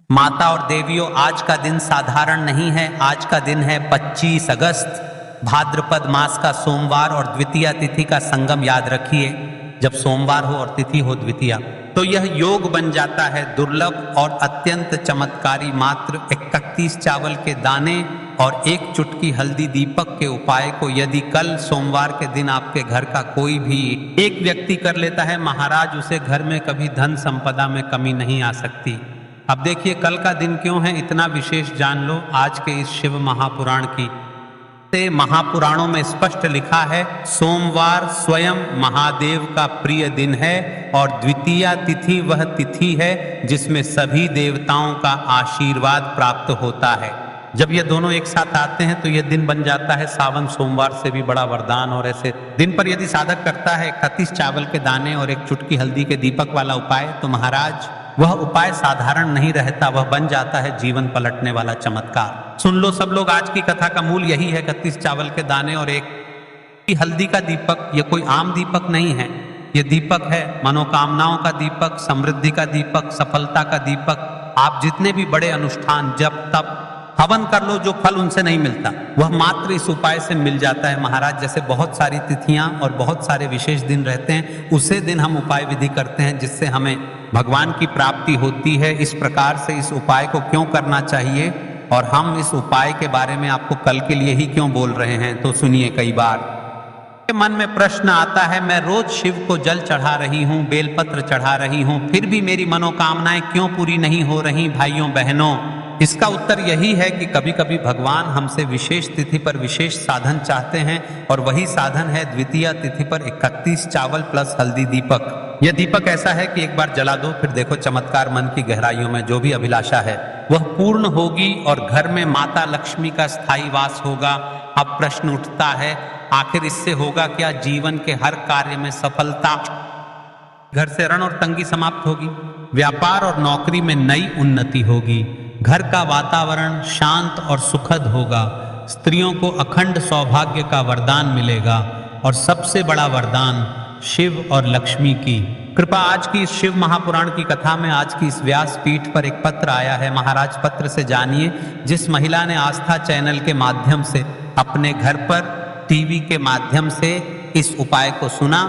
माता और देवियों, आज का दिन साधारण नहीं है। आज का दिन है 25 अगस्त, भाद्रपद मास का सोमवार और द्वितीया तिथि का संगम। याद रखिए, जब सोमवार हो और तिथि हो द्वितीया, तो यह योग बन जाता है दुर्लभ और अत्यंत चमत्कारी। मात्र 31 चावल के दाने और एक चुटकी हल्दी दीपक के उपाय को यदि कल सोमवार के दिन आपके घर का कोई भी एक व्यक्ति कर लेता है, महाराज, उसे घर में कभी धन संपदा में कमी नहीं आ सकती। अब देखिए कल का दिन क्यों है इतना विशेष, जान लो आज के इस शिव महापुराण की। महापुराणों में स्पष्ट लिखा है, सोमवार स्वयं महादेव का प्रिय दिन है और द्वितीया तिथि वह तिथि है जिसमें सभी देवताओं का आशीर्वाद प्राप्त होता है। जब ये दोनों एक साथ आते हैं तो यह दिन बन जाता है सावन सोमवार से भी बड़ा वरदान। और ऐसे दिन पर यदि साधक करता है 31 चावल के दाने और एक चुटकी हल्दी के दीपक वाला उपाय, तो महाराज वह उपाय साधारण नहीं रहता, वह बन जाता है जीवन पलटने वाला चमत्कार। सुन लो सब लोग, आज की कथा का मूल यही है, 31 चावल के दाने और एक हल्दी का दीपक। यह कोई आम दीपक नहीं है, यह दीपक है मनोकामनाओं का दीपक, समृद्धि का दीपक, सफलता का दीपक। आप जितने भी बड़े अनुष्ठान जब तब हवन कर लो, जो फल उनसे नहीं मिलता वह मात्र इस उपाय से मिल जाता है महाराज। जैसे बहुत सारी तिथियां और बहुत सारे विशेष दिन रहते हैं, उसे दिन हम उपाय विधि करते हैं जिससे हमें भगवान की प्राप्ति होती है। इस प्रकार से इस उपाय को क्यों करना चाहिए और हम इस उपाय के बारे में आपको कल के लिए ही क्यों बोल रहे हैं, तो सुनिए। कई बार मन में प्रश्न आता है, मैं रोज शिव को जल चढ़ा रही हूँ, बेलपत्र चढ़ा रही हूँ, फिर भी मेरी मनोकामनाएं क्यों पूरी नहीं हो रही भाइयों बहनों। इसका उत्तर यही है कि कभी कभी भगवान हमसे विशेष तिथि पर विशेष साधन चाहते हैं और वही साधन है द्वितीया तिथि पर 31 चावल प्लस हल्दी दीपक। यह दीपक ऐसा है कि एक बार जला दो, फिर देखो चमत्कार। मन की गहराइयों में जो भी अभिलाषा है वह पूर्ण होगी और घर में माता लक्ष्मी का स्थायी वास होगा। अब प्रश्न उठता है, आखिर इससे होगा क्या? जीवन के हर कार्य में सफलता, घर से ऋण और तंगी समाप्त होगी, व्यापार और नौकरी में नई उन्नति होगी, घर का वातावरण शांत और सुखद होगा, स्त्रियों को अखंड सौभाग्य का वरदान मिलेगा और सबसे बड़ा वरदान शिव और लक्ष्मी की कृपा। आज की इस शिव महापुराण की कथा में आज की इस व्यास पीठ पर एक पत्र आया है महाराज। पत्र से जानिए, जिस महिला ने आस्था चैनल के माध्यम से अपने घर पर टीवी के माध्यम से इस उपाय को सुना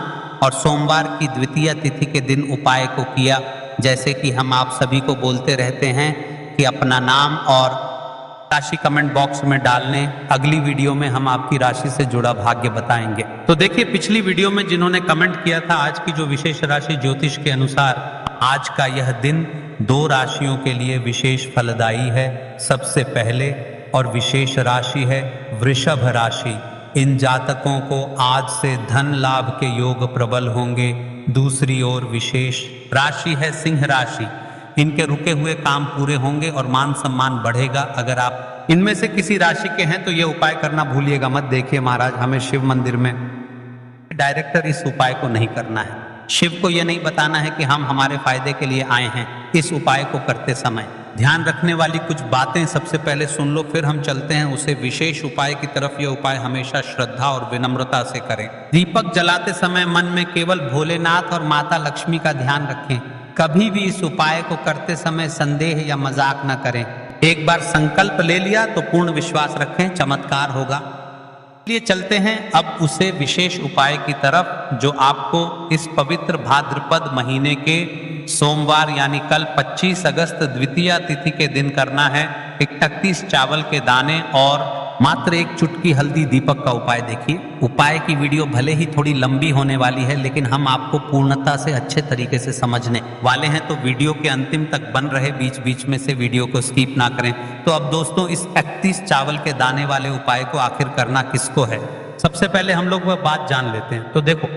और सोमवार की द्वितीया तिथि के दिन उपाय को किया। जैसे कि हम आप सभी को बोलते रहते हैं कि अपना नाम और राशि कमेंट बॉक्स में डाल लें, अगली वीडियो में हम आपकी राशि से जुड़ा भाग्य बताएंगे। तो देखिए, पिछली वीडियो में जिन्होंने कमेंट किया था, आज की जो विशेष राशि ज्योतिष के अनुसार आज का यह दिन 2 राशियों के लिए विशेष फलदायी है। सबसे पहले और विशेष राशि है वृषभ राशि। इन जातकों को आज से धन लाभ के योग प्रबल होंगे। दूसरी ओर विशेष राशि है सिंह राशि। इनके रुके हुए काम पूरे होंगे और मान सम्मान बढ़ेगा। अगर आप इनमें से किसी राशि के हैं तो ये उपाय करना भूलिएगा मत। देखिए महाराज, हमें शिव मंदिर में डायरेक्टर इस उपाय को नहीं करना है। शिव को यह नहीं बताना है कि हम हमारे फायदे के लिए आए हैं। इस उपाय को करते समय ध्यान रखने वाली कुछ बातें सबसे पहले सुन लो, फिर हम चलते हैं उसे विशेष उपाय की तरफ। यह उपाय हमेशा श्रद्धा और विनम्रता से करें। दीपक जलाते समय मन में केवल भोलेनाथ और माता लक्ष्मी का ध्यान रखें। कभी भी इस उपाय को करते समय संदेह या मजाक न करें। एक बार संकल्प ले लिया तो पूर्ण विश्वास रखें, चमत्कार होगा। चलिए चलते हैं अब उसे विशेष उपाय की तरफ, जो आपको इस पवित्र भाद्रपद महीने के सोमवार यानी कल 25 अगस्त द्वितीया तिथि के दिन करना है। 31 चावल के दाने और मात्र एक चुटकी हल्दी दीपक का उपाय। देखिए, उपाय की वीडियो भले ही थोड़ी लंबी होने वाली है, लेकिन हम आपको पूर्णता से अच्छे तरीके से समझने वाले हैं, तो वीडियो के अंतिम तक बन रहे, बीच बीच में से वीडियो को स्किप ना करें। तो अब दोस्तों, इस 31 चावल के दाने वाले उपाय को आखिर करना किसको है, सबसे पहले हम लोग वह बात जान लेते हैं। तो देखो,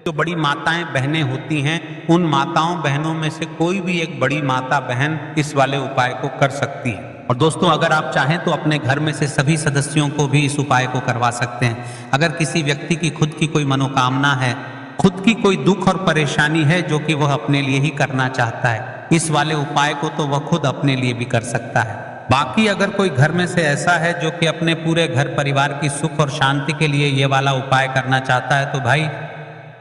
जो बड़ी माताएं बहनें होती हैं, उन माताओं बहनों में से कोई भी एक बड़ी माता बहन इस वाले उपाय को कर सकती है। और दोस्तों, अगर आप चाहें तो अपने घर में से सभी सदस्यों को भी इस उपाय को करवा सकते हैं। अगर किसी व्यक्ति की खुद की कोई मनोकामना है, खुद की कोई दुख और परेशानी है जो कि वह अपने लिए ही करना चाहता है, इस वाले उपाय को तो वह खुद अपने लिए भी कर सकता है। बाकी अगर कोई घर में से ऐसा है जो कि अपने पूरे घर परिवार की सुख और शांति के लिए ये वाला उपाय करना चाहता है, तो भाई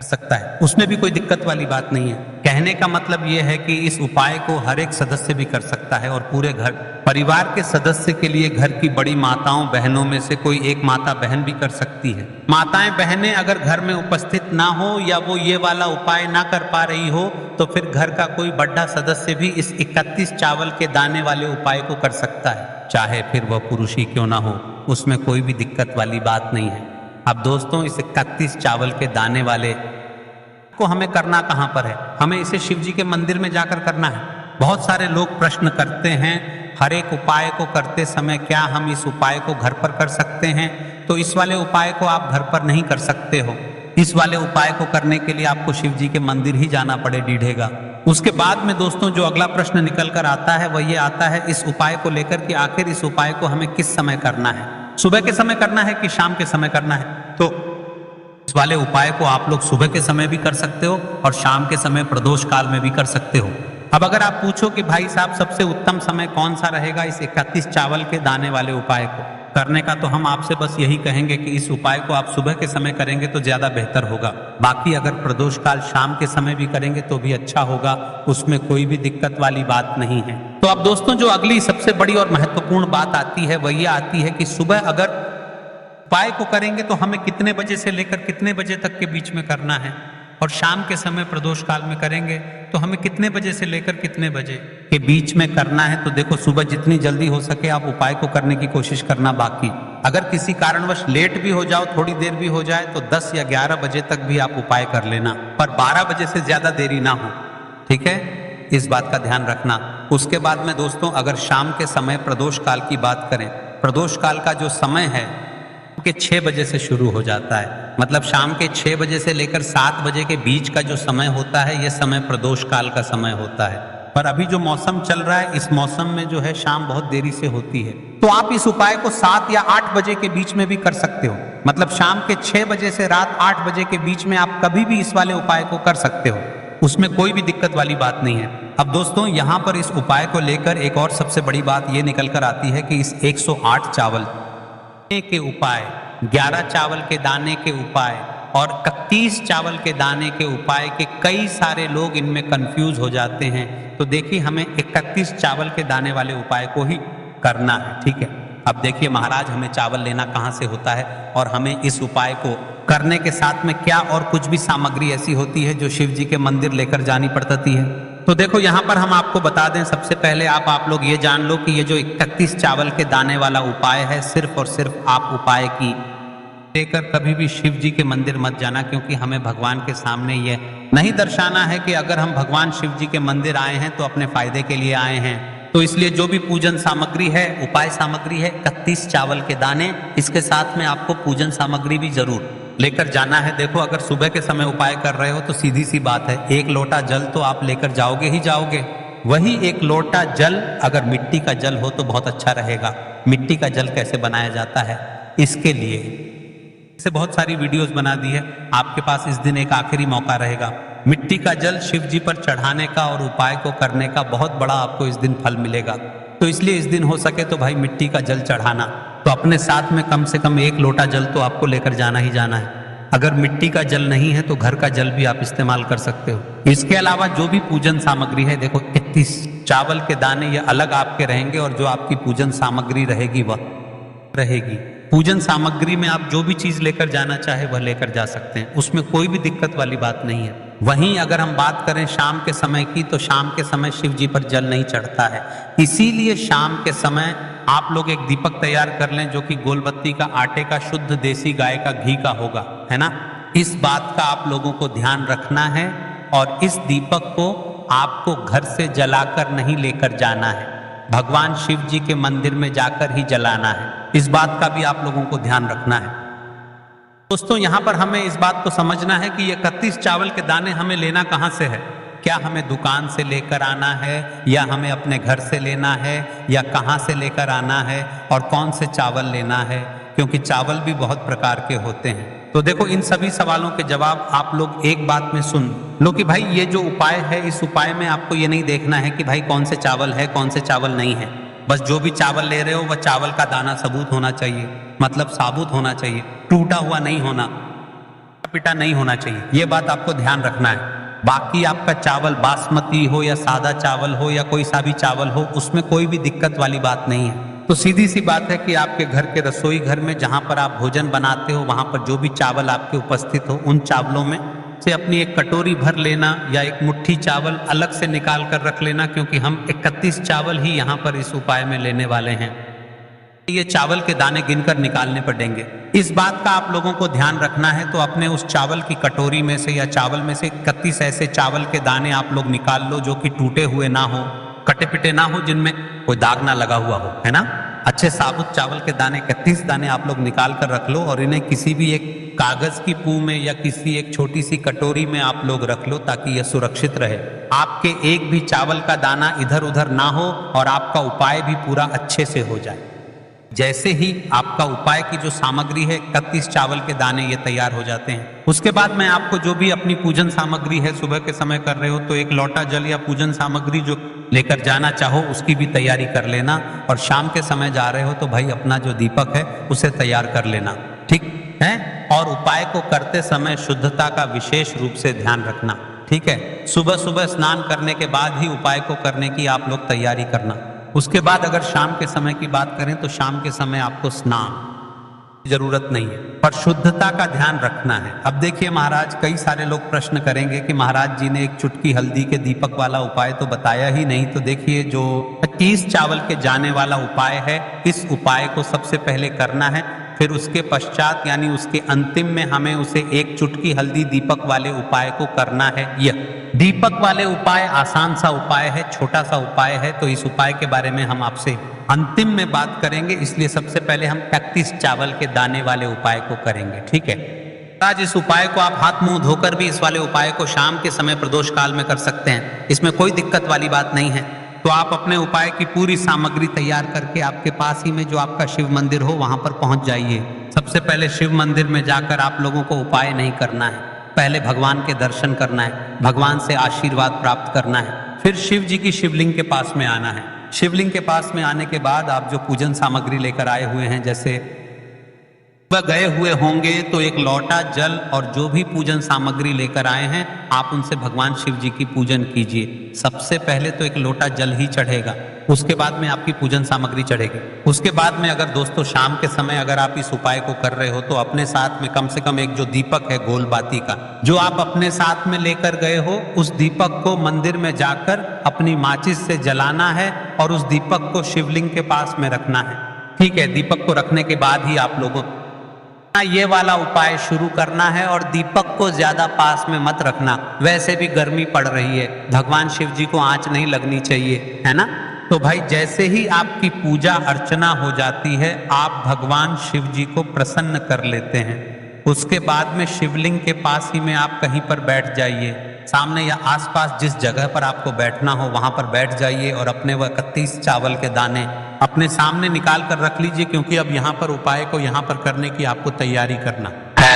सकता है, उसमें भी कोई दिक्कत वाली बात नहीं है। कहने का मतलब ये है कि इस उपाय को हर एक सदस्य भी कर सकता है और पूरे घर परिवार के सदस्य के लिए घर की बड़ी माताओं बहनों में से कोई एक माता बहन भी कर सकती है। माताएं बहनें अगर घर में उपस्थित ना हो या वो ये वाला उपाय ना कर पा रही हो तो फिर घर का कोई बड़ा सदस्य भी इस 31 चावल के दाने वाले उपाय को कर सकता है, चाहे फिर वह पुरुष ही क्यों ना हो, उसमें कोई भी दिक्कत वाली बात नहीं है। अब दोस्तों, इस 31 चावल के दाने वाले को हमें करना कहाँ पर है? हमें इसे शिव जी के मंदिर में जाकर करना है। बहुत सारे लोग प्रश्न करते हैं हर एक उपाय को करते समय क्या हम इस उपाय को घर पर कर सकते हैं? तो इस वाले उपाय को आप घर पर नहीं कर सकते हो। इस वाले उपाय को करने के लिए आपको शिव जी के मंदिर ही जाना पड़े डीढ़ेगा। उसके बाद में दोस्तों जो अगला प्रश्न निकल कर आता है वह ये आता है इस उपाय को लेकर कि आखिर इस उपाय को हमें किस समय करना है, सुबह के समय करना है कि शाम के समय करना है? तो इस वाले उपाय को आप लोग सुबह के समय भी कर सकते हो और शाम के समय प्रदोष काल में भी कर सकते हो। अब अगर आप पूछो कि भाई साहब सबसे उत्तम समय कौन सा रहेगा इस 31 चावल के दाने वाले उपाय को करने का, तो हम आपसे बस यही कहेंगे कि इस उपाय को आप सुबह के समय करेंगे तो ज्यादा बेहतर होगा। बाकी अगर प्रदोष काल शाम के समय भी करेंगे तो भी अच्छा होगा, उसमें कोई भी दिक्कत वाली बात नहीं है। तो अब दोस्तों जो अगली सबसे बड़ी और महत्वपूर्ण बात आती है वह ये आती है कि सुबह अगर उपाय को करेंगे तो हमें कितने बजे से लेकर कितने बजे तक के बीच में करना है, और शाम के समय प्रदोष काल में करेंगे तो हमें कितने बजे से लेकर कितने बजे के बीच में करना है। तो देखो, सुबह जितनी जल्दी हो सके आप उपाय को करने की कोशिश करना। बाकी अगर किसी कारणवश लेट भी हो जाओ, थोड़ी देर भी हो जाए, तो 10 या 11 बजे तक भी आप उपाय कर लेना, पर 12 बजे से ज्यादा देरी ना हो, ठीक है? इस बात का ध्यान रखना। उसके बाद में दोस्तों अगर शाम के समय प्रदोष काल की बात करें, प्रदोष काल का जो समय है के 6 बजे से शुरू हो जाता है, मतलब शाम के 6 बजे से लेकर 7 बजे के बीच का जो समय होता है यह समय प्रदोष काल का समय होता है। पर अभी जो मौसम चल रहा है इस मौसम में जो है शाम बहुत देरी से होती है, तो आप इस उपाय को 7 या 8 बजे के बीच में भी कर सकते हो। मतलब शाम के 6 बजे से रात 8 बजे के बीच में आप कभी भी इस वाले उपाय को कर सकते हो, उसमें कोई भी दिक्कत वाली बात नहीं है। अब दोस्तों यहाँ पर इस उपाय को लेकर एक और सबसे बड़ी बात ये निकल कर आती है कि इस 108 चावल के उपाय, 11 चावल के दाने के उपाय और 31 चावल के दाने के उपाय के कई सारे लोग इनमें कंफ्यूज हो जाते हैं। तो देखिए, हमें 31 चावल के दाने वाले उपाय को ही करना है, ठीक है? अब देखिए महाराज, हमें चावल लेना कहाँ से होता है और हमें इस उपाय को करने के साथ में क्या और कुछ भी सामग्री ऐसी होती है जो शिव जी के मंदिर लेकर जानी पड़ती है। तो देखो यहाँ पर हम आपको बता दें, सबसे पहले आप लोग ये जान लो कि ये जो 31 चावल के दाने वाला उपाय है, सिर्फ और सिर्फ आप उपाय की लेकर कभी भी शिव जी के मंदिर मत जाना, क्योंकि हमें भगवान के सामने ये नहीं दर्शाना है कि अगर हम भगवान शिव जी के मंदिर आए हैं तो अपने फायदे के लिए आए हैं। तो इसलिए जो भी पूजन सामग्री है, उपाय सामग्री है 31 चावल के दाने, इसके साथ में आपको पूजन सामग्री भी जरूर लेकर जाना है। देखो, अगर सुबह के समय उपाय कर रहे हो तो सीधी सी बात है, 1 लोटा जल तो आप लेकर जाओगे ही जाओगे। वही 1 लोटा जल अगर मिट्टी का जल हो तो बहुत अच्छा रहेगा। मिट्टी का जल कैसे बनाया जाता है, इसके लिए से बहुत सारी वीडियोस बना दी है। आपके पास इस दिन एक आखिरी मौका रहेगा, मिट्टी का जल शिव जी पर चढ़ाने का और उपाय को करने का बहुत बड़ा आपको इस दिन फल मिलेगा। तो इसलिए इस दिन हो सके तो भाई मिट्टी का जल चढ़ाना, तो अपने साथ में कम से कम 1 लोटा जल तो आपको लेकर जाना ही जाना है। अगर मिट्टी का जल नहीं है तो घर का जल भी आप इस्तेमाल कर सकते हो। इसके अलावा जो भी पूजन सामग्री है, देखो 31 चावल के दाने ये अलग आपके रहेंगे और जो आपकी पूजन सामग्री रहेगी वह रहेगी। पूजन सामग्री में आप जो भी चीज लेकर जाना चाहे वह लेकर जा सकते हैं, उसमें कोई भी दिक्कत वाली बात नहीं है। वहीं अगर हम बात करें शाम के समय की, तो शाम के समय शिव जी पर जल नहीं चढ़ता है, इसीलिए शाम के समय आप लोग एक दीपक तैयार कर लें जो कि गोलबत्ती का आटे का शुद्ध देसी गाय का घी का होगा, है ना? इस बात का आप लोगों को ध्यान रखना है और इस दीपक को आपको घर से जलाकर नहीं लेकर जाना है, भगवान शिव जी के मंदिर में जाकर ही जलाना है। इस बात का भी आप लोगों को ध्यान रखना है। दोस्तों यहाँ पर हमें इस बात को समझना है कि ये 31 चावल के दाने हमें लेना कहाँ से है। क्या हमें दुकान से लेकर आना है या हमें अपने घर से लेना है या कहाँ से लेकर आना है और कौन से चावल लेना है, क्योंकि चावल भी बहुत प्रकार के होते हैं। तो देखो, इन सभी सवालों के जवाब आप लोग एक बात में सुन लो कि भाई ये जो उपाय है, इस उपाय में आपको ये नहीं देखना है कि भाई कौन से चावल है कौन से चावल नहीं है। बस जो भी चावल ले रहे हो वह चावल का दाना सबूत होना चाहिए, मतलब साबुत होना चाहिए, टूटा हुआ नहीं होना, पिटा नहीं होना चाहिए। ये बात आपको ध्यान रखना है। बाकी आपका चावल बासमती हो या सादा चावल हो या कोई सा भी चावल हो, उसमें कोई भी दिक्कत वाली बात नहीं है। तो सीधी सी बात है कि आपके घर के रसोई घर में जहां पर आप भोजन बनाते हो वहां पर जो भी चावल आपके उपस्थित हो, उन चावलों में से अपनी एक कटोरी भर लेना या एक मुट्ठी चावल अलग से निकाल कर रख लेना, क्योंकि हम 31 चावल ही यहाँ पर इस उपाय में लेने वाले हैं। ये चावल के दाने गिनकर निकालने पड़ेंगे। इस बात का आप लोगों को ध्यान रखना है। तो अपने उस चावल की कटोरी में से या चावल में से 31 ऐसे चावल के दाने आप लोग निकाल लो जो कि टूटे हुए ना हो, कटे पिटे ना हो, जिनमें कोई दाग ना लगा हुआ हो, है ना। अच्छे साबुत चावल के दाने 31 दाने आप लोग निकाल कर रख लो और इन्हें किसी भी एक कागज की पू में या किसी एक छोटी सी कटोरी में आप लोग रख लो ताकि यह सुरक्षित रहे। आपके एक भी चावल का दाना इधर उधर ना हो और आपका उपाय भी पूरा अच्छे से हो जाए। जैसे ही आपका उपाय की जो सामग्री है 31 चावल के दाने ये तैयार हो जाते हैं, उसके बाद मैं आपको जो भी अपनी पूजन सामग्री है, सुबह के समय कर रहे हो तो एक लोटा जल या पूजन सामग्री जो लेकर जाना चाहो उसकी भी तैयारी कर लेना, और शाम के समय जा रहे हो तो भाई अपना जो दीपक है उसे तैयार कर लेना, ठीक है। और उपाय को करते समय शुद्धता का विशेष रूप से ध्यान रखना, ठीक है। सुबह सुबह स्नान करने के बाद ही उपाय को करने की आप लोग तैयारी करना। उसके बाद अगर शाम के समय की बात करें तो शाम के समय आपको स्नान जरूरत नहीं है, पर शुद्धता का ध्यान रखना है। अब देखिए महाराज, कई सारे लोग प्रश्न करेंगे कि महाराज जी ने एक चुटकी हल्दी के दीपक वाला उपाय तो बताया ही नहीं। तो देखिए, जो 21 चावल के जाने वाला उपाय है, इस उपाय को सबसे पहले करना है, फिर उसके पश्चात यानी उसके अंतिम में हमें उसे एक चुटकी हल्दी दीपक वाले उपाय को करना है। यह दीपक वाले उपाय आसान सा उपाय है, छोटा सा उपाय है, तो इस उपाय के बारे में हम आपसे अंतिम में बात करेंगे। इसलिए सबसे पहले हम 31 चावल के दाने वाले उपाय को करेंगे, ठीक है। आज इस उपाय को आप हाथ मुंह धोकर भी इस वाले उपाय को शाम के समय प्रदोष काल में कर सकते हैं, इसमें कोई दिक्कत वाली बात नहीं है। तो आप अपने उपाय की पूरी सामग्री तैयार करके आपके पास ही में जो आपका शिव मंदिर हो वहां पर पहुंच जाइए। सबसे पहले शिव मंदिर में जाकर आप लोगों को उपाय नहीं करना है, पहले भगवान के दर्शन करना है, भगवान से आशीर्वाद प्राप्त करना है, फिर शिव जी की शिवलिंग के पास में आना है। शिवलिंग के पास में आने के बाद आप जो पूजन सामग्री लेकर आए हुए हैं, जैसे वह गए हुए होंगे तो एक लोटा जल और जो भी पूजन सामग्री लेकर आए हैं आप उनसे भगवान शिव जी की पूजन कीजिए। सबसे पहले तो एक लोटा जल ही चढ़ेगा, उसके बाद में आपकी पूजन सामग्री चढ़ेगी। उसके बाद में अगर दोस्तों शाम के समय अगर आप इस उपाय को कर रहे हो तो अपने साथ में कम से कम एक जो दीपक है गोल बाती का, जो आप अपने साथ में लेकर गए हो, उस दीपक को मंदिर में जाकर अपनी माचिस से जलाना है और उस दीपक को शिवलिंग के पास में रखना है, ठीक है। दीपक को रखने के बाद ही आप लोगों ये वाला उपाय शुरू करना है और दीपक को ज्यादा पास में मत रखना, वैसे भी गर्मी पड़ रही है, भगवान शिव जी को आंच नहीं लगनी चाहिए, है ना। तो भाई जैसे ही आपकी पूजा अर्चना हो जाती है आप भगवान शिव जी को प्रसन्न कर लेते हैं। उसके बाद में शिवलिंग के पास ही में आप कहीं पर बैठ जाइए, सामने या आसपास जिस जगह पर आपको बैठना हो वहां पर बैठ जाइए और अपने वह 31 चावल के दाने अपने सामने निकाल कर रख लीजिए, क्योंकि अब यहाँ पर उपाय को यहाँ पर करने की आपको तैयारी करना है।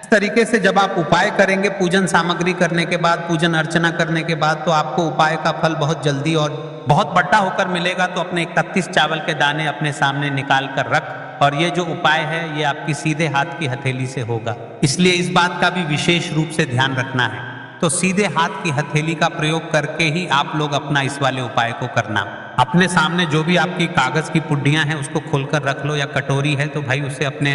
इस तरीके से जब आप उपाय करेंगे, पूजन सामग्री करने के बाद, पूजन अर्चना करने के बाद, तो आपको उपाय का फल बहुत जल्दी और बहुत बड़ा होकर मिलेगा। तो अपने 31 चावल के दाने अपने सामने निकाल कर रख, और ये जो उपाय है ये आपकी सीधे हाथ की हथेली से होगा, इसलिए इस बात का भी विशेष रूप से ध्यान रखना है। तो सीधे हाथ की हथेली का प्रयोग करके ही आप लोग अपना इस वाले उपाय को करना। अपने सामने जो भी आपकी कागज की पुड्डियां हैं उसको खोलकर रख लो, या कटोरी है तो भाई उसे अपने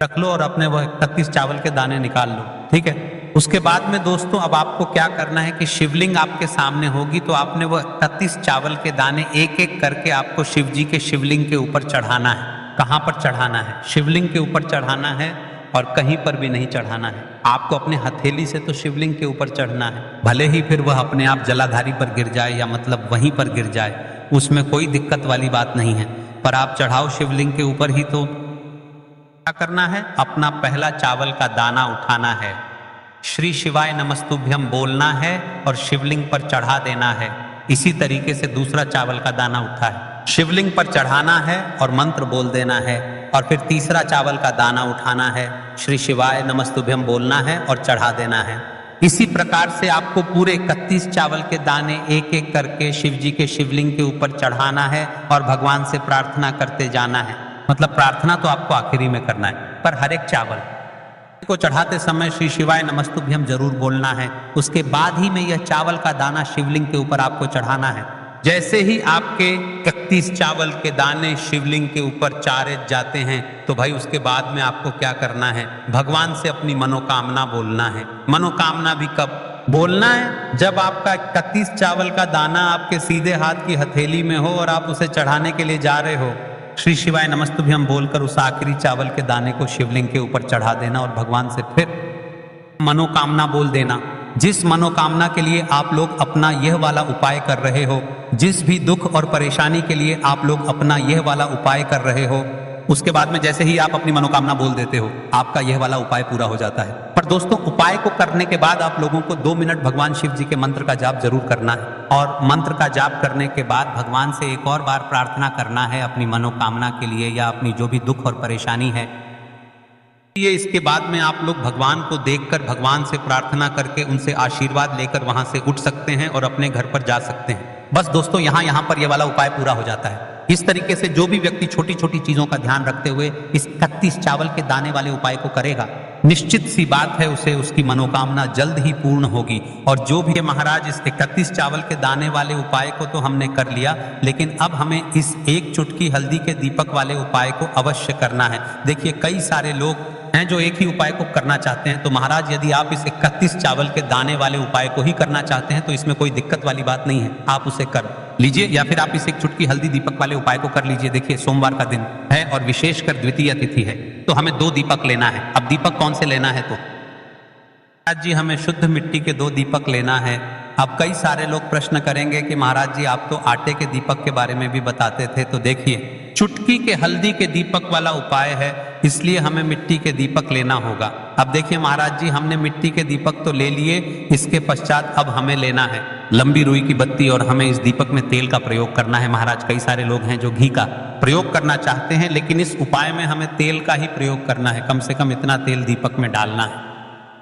रख लो और अपने वह 31 चावल के दाने निकाल लो, ठीक है। उसके बाद में दोस्तों अब आपको क्या करना है कि शिवलिंग आपके सामने होगी तो आपने वह 31 चावल के दाने एक एक करके आपको शिव जी के शिवलिंग के ऊपर चढ़ाना है। कहाँ पर चढ़ाना है? शिवलिंग के ऊपर चढ़ाना है और कहीं पर भी नहीं चढ़ाना है। आपको अपने हथेली से तो शिवलिंग के ऊपर चढ़ना है, भले ही फिर वह अपने आप जलाधारी पर गिर जाए या मतलब वहीं पर गिर जाए, उसमें कोई दिक्कत वाली बात नहीं है, पर आप चढ़ाओ शिवलिंग के ऊपर ही। तो क्या करना है? अपना पहला चावल का दाना उठाना है, श्री शिवाय नमस्तुभ्यम बोलना है और शिवलिंग पर चढ़ा देना है। इसी तरीके से दूसरा चावल का दाना उठा है, शिवलिंग पर चढ़ाना है और मंत्र बोल देना है, और फिर तीसरा चावल का दाना उठाना है, श्री शिवाय नमस्तुभ्यम बोलना है और चढ़ा देना है। इसी प्रकार से आपको पूरे 31 चावल के दाने एक एक करके शिव जी के शिवलिंग के ऊपर चढ़ाना है और भगवान से प्रार्थना करते जाना है। मतलब प्रार्थना तो आपको आखिरी में करना है, पर हर एक चावल को चढ़ाते समय श्री शिवाय नमस्तुभ्यम जरूर बोलना है। उसके बाद ही में यह चावल का दाना शिवलिंग के ऊपर आपको चढ़ाना है। जैसे ही आपके 31 चावल के दाने शिवलिंग के ऊपर चारे जाते हैं तो भाई उसके बाद में आपको क्या करना है, भगवान से अपनी मनोकामना बोलना है। मनोकामना भी कब बोलना है? जब आपका 31 चावल का दाना आपके सीधे हाथ की हथेली में हो और आप उसे चढ़ाने के लिए जा रहे हो, श्री शिवाय नमस्तुभ्यम बोलकर उस आखिरी चावल के दाने को शिवलिंग के ऊपर चढ़ा देना और भगवान से फिर मनोकामना बोल देना। जिस मनोकामना के लिए आप लोग अपना यह वाला उपाय कर रहे हो, जिस भी दुख और परेशानी के लिए आप लोग अपना यह वाला उपाय कर रहे हो, उसके बाद में जैसे ही आप अपनी मनोकामना बोल देते हो, आपका यह वाला उपाय पूरा हो जाता है। पर दोस्तों, उपाय को करने के बाद आप लोगों को 2 मिनट भगवान शिव जी के मंत्र का जाप जरूर करना है। और मंत्र का जाप करने के बाद भगवान से एक और बार प्रार्थना करना है अपनी मनोकामना के लिए या अपनी जो भी दुख और परेशानी है। ये इसके बाद में आप लोग भगवान को देखकर भगवान से प्रार्थना करके उनसे आशीर्वाद लेकर वहां से उठ सकते हैं और अपने घर पर जा सकते हैं। बस दोस्तों, यहाँ पर ये वाला उपाय पूरा हो जाता है। इस तरीके से जो भी व्यक्ति छोटी छोटी चीजों का ध्यान रखते हुए इस 31 चावल के दाने वाले उपाय को करेगा, निश्चित सी बात है उसे उसकी मनोकामना जल्द ही पूर्ण होगी। और जो भी महाराज इस 31 चावल के दाने वाले उपाय को तो हमने कर लिया, लेकिन अब हमें इस एक चुटकी हल्दी के दीपक वाले उपाय को अवश्य करना है। देखिए, कई सारे लोग हैं जो एक ही उपाय को करना चाहते हैं। तो महाराज, यदि आप इस 31 चावल के दाने वाले उपाय को ही करना चाहते हैं तो इसमें कोई दिक्कत वाली बात नहीं है, आप उसे कर लीजिए। या फिर आप इस एक चुटकी हल्दी दीपक वाले उपाय को कर लीजिए। देखिए, सोमवार का दिन है और विशेषकर द्वितीय तिथि है, तो हमें 2 दीपक लेना है। अब दीपक कौन से लेना है? तो महाराज जी, हमें शुद्ध मिट्टी के 2 दीपक लेना है। अब कई सारे लोग प्रश्न करेंगे कि महाराज जी, आप तो आटे के दीपक के बारे में भी बताते थे। तो देखिए, चुटकी के हल्दी के दीपक वाला उपाय है, इसलिए हमें मिट्टी के दीपक लेना होगा। अब देखिए महाराज जी, हमने मिट्टी के दीपक तो ले लिए, इसके पश्चात अब हमें लेना है लंबी रुई की बत्ती और हमें इस दीपक में तेल का प्रयोग करना है। महाराज, कई सारे लोग हैं जो घी का प्रयोग करना चाहते हैं, लेकिन इस उपाय में हमें तेल का ही प्रयोग करना है। कम से कम इतना तेल दीपक में डालना है,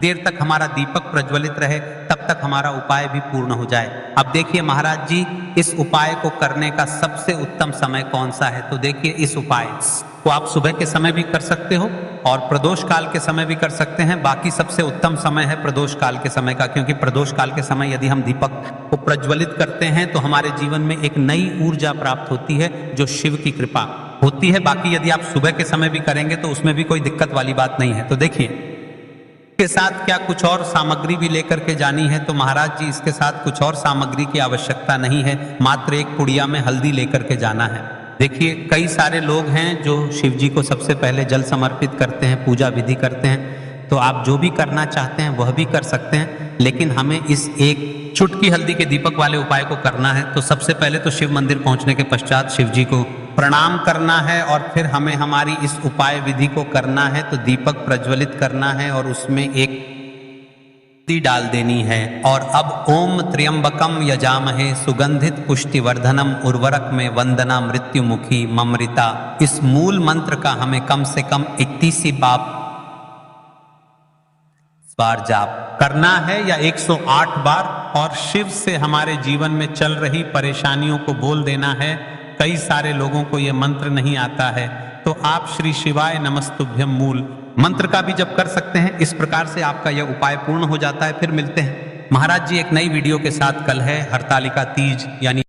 देर तक हमारा दीपक प्रज्वलित रहे, तब तक हमारा उपाय भी पूर्ण हो जाए। अब देखिए महाराज जी, इस उपाय को करने का सबसे उत्तम समय कौन सा है? तो देखिए, इस उपाय को आप सुबह के समय भी कर सकते हो और प्रदोष काल के समय भी कर सकते हैं। बाकी सबसे उत्तम समय है प्रदोष काल के समय का, क्योंकि प्रदोष काल के समय यदि हम दीपक को प्रज्वलित करते हैं तो हमारे जीवन में एक नई ऊर्जा प्राप्त होती है, जो शिव की कृपा होती है। बाकी यदि आप सुबह के समय भी करेंगे तो उसमें भी कोई दिक्कत वाली बात नहीं है। तो देखिए, के साथ क्या कुछ और सामग्री भी लेकर के जानी है? तो महाराज जी, इसके साथ कुछ और सामग्री की आवश्यकता नहीं है, मात्र एक पुड़िया में हल्दी लेकर के जाना है। देखिए, कई सारे लोग हैं जो शिव जी को सबसे पहले जल समर्पित करते हैं, पूजा विधि करते हैं। तो आप जो भी करना चाहते हैं वह भी कर सकते हैं, लेकिन हमें इस एक चुटकी हल्दी के दीपक वाले उपाय को करना है। तो सबसे पहले तो शिव मंदिर पहुंचने के पश्चात शिव जी को प्रणाम करना है और फिर हमें हमारी इस उपाय विधि को करना है। तो दीपक प्रज्वलित करना है और उसमें एक दी डाल देनी है। और अब ओम त्र्यंबकम यजामहे सुगंधित पुष्टिवर्धनम उर्वरक में वंदना मृत्युमुखी ममृता, इस मूल मंत्र का हमें कम से कम 31 बार जाप करना है या 108 बार, और शिव से हमारे जीवन में चल रही परेशानियों को बोल देना है। कई सारे लोगों को यह मंत्र नहीं आता है, तो आप श्री शिवाय नमस्तुभ्यम मूल मंत्र का भी जप कर सकते हैं। इस प्रकार से आपका यह उपाय पूर्ण हो जाता है। फिर मिलते हैं महाराज जी एक नई वीडियो के साथ। कल है हरतालिका तीज, यानी